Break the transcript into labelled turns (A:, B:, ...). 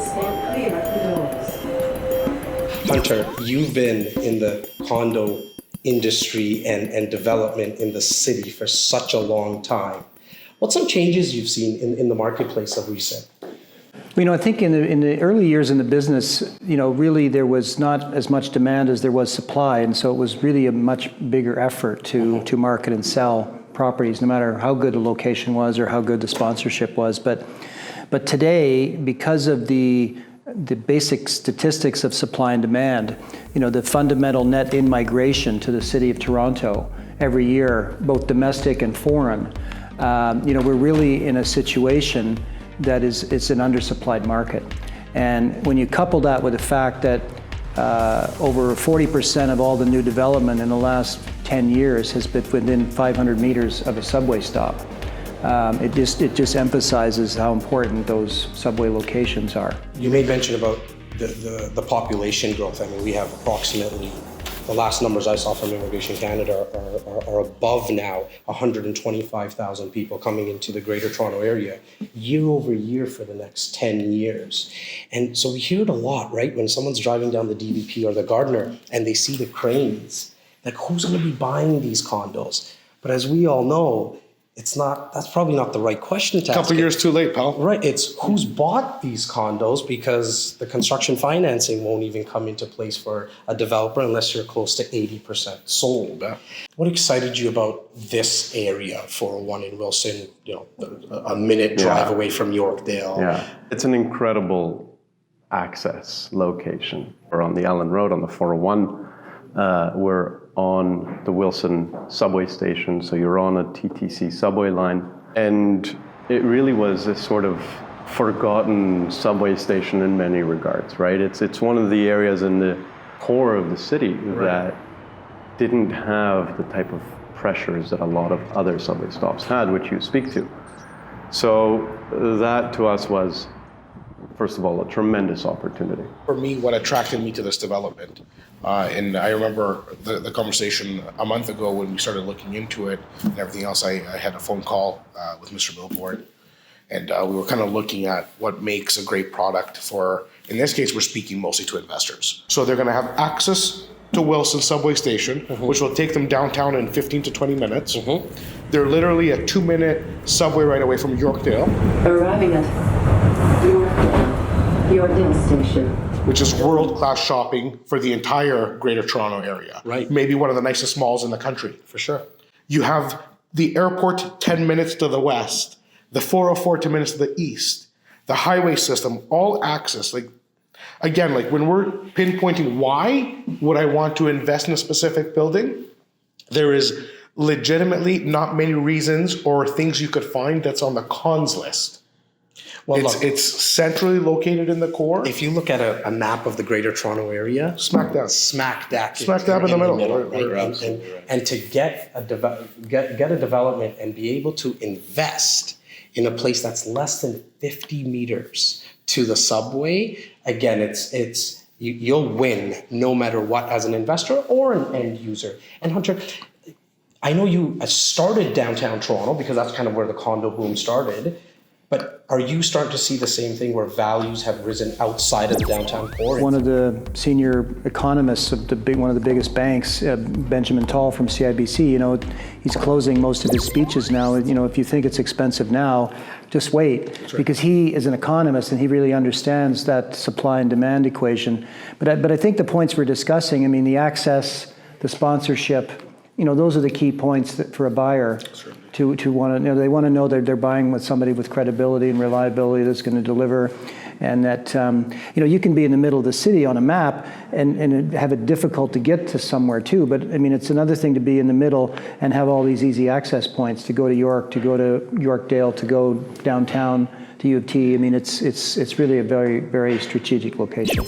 A: and clear the doors.
B: Hunter, you've been in the condo industry and development in the city for such a long time. What's some changes you've seen in the marketplace of recent?
C: I think in the early years in the business, really there was not as much demand as there was supply, and so it was really a much bigger effort to market and sell properties, no matter how good the location was or how good the sponsorship was. But today, because of the basic statistics of supply and demand, the fundamental net in-migration to the city of Toronto every year, both domestic and foreign, we're really in a situation that it's an undersupplied market. And when you couple that with the fact that over 40% of all the new development in the last 10 years has been within 500 meters of a subway stop, it just emphasizes how important those subway locations are.
B: You made mention about the population growth. I mean, we have approximately, the last numbers I saw from Immigration Canada are above now 125,000 people coming into the Greater Toronto Area year over year for the next 10 years. And so we hear it a lot, right? When someone's driving down the DVP or the Gardner and they see the cranes, like, who's going to be buying these condos? But as we all know, that's probably not the right question to ask.
D: A couple years too late, pal.
B: Right, it's who's bought these condos, because the construction financing won't even come into place for a developer unless you're close to 80% sold. What excited you about this area for one in Wilson, a minute drive away from Yorkdale?
E: Yeah, it's an incredible access location. We're on the Allen Road on the 401. We're on the Wilson subway station, so you're on a TTC subway line. And it really was a sort of forgotten subway station in many regards, right? It's one of the areas in the core of the city that didn't have the type of pressures that a lot of other subway stops had, which you speak to. So that to us was, first of all, a tremendous opportunity.
D: For me, what attracted me to this development, and I remember the conversation a month ago when we started looking into it and everything else, I had a phone call with Mr. Milborne, and we were kind of looking at what makes a great product for, in this case, we're speaking mostly to investors. So they're going to have access to Wilson subway station, which will take them downtown in 15 to 20 minutes. They're literally a 2-minute subway right away from Yorkdale.
A: Arriving at Yorkdale Station,
D: which is world-class shopping for the entire Greater Toronto area.
B: Right.
D: Maybe one of the nicest malls in the country.
B: For sure.
D: You have the airport 10 minutes to the west, the 404 10 minutes to the east, the highway system, all access. Like when we're pinpointing why would I want to invest in a specific building, there is legitimately not many reasons or things you could find that's on the cons list. Well, it's centrally located in the core.
B: If you look at a map of the Greater Toronto Area,
D: smack dab in the middle,
B: right? And to get a development and be able to invest in a place that's less than 50 meters to the subway, again, you'll win no matter what as an investor or an end user. And Hunter, I know you started downtown Toronto because that's kind of where the condo boom started. But are you starting to see the same thing where values have risen outside of the downtown core?
C: One of the senior economists of one of the biggest banks, Benjamin Tall from CIBC, he's closing most of his speeches now. If you think it's expensive now, just wait, because he is an economist and he really understands that supply and demand equation. But I think the points we're discussing, the access, the sponsorship, those are the key points for a buyer. To want to they want to know that they're buying with somebody with credibility and reliability that's going to deliver, and that you can be in the middle of the city on a map and have it difficult to get to somewhere too. But it's another thing to be in the middle and have all these easy access points to go to York, to go to Yorkdale, to go downtown to U of T. It's really a very, very strategic location.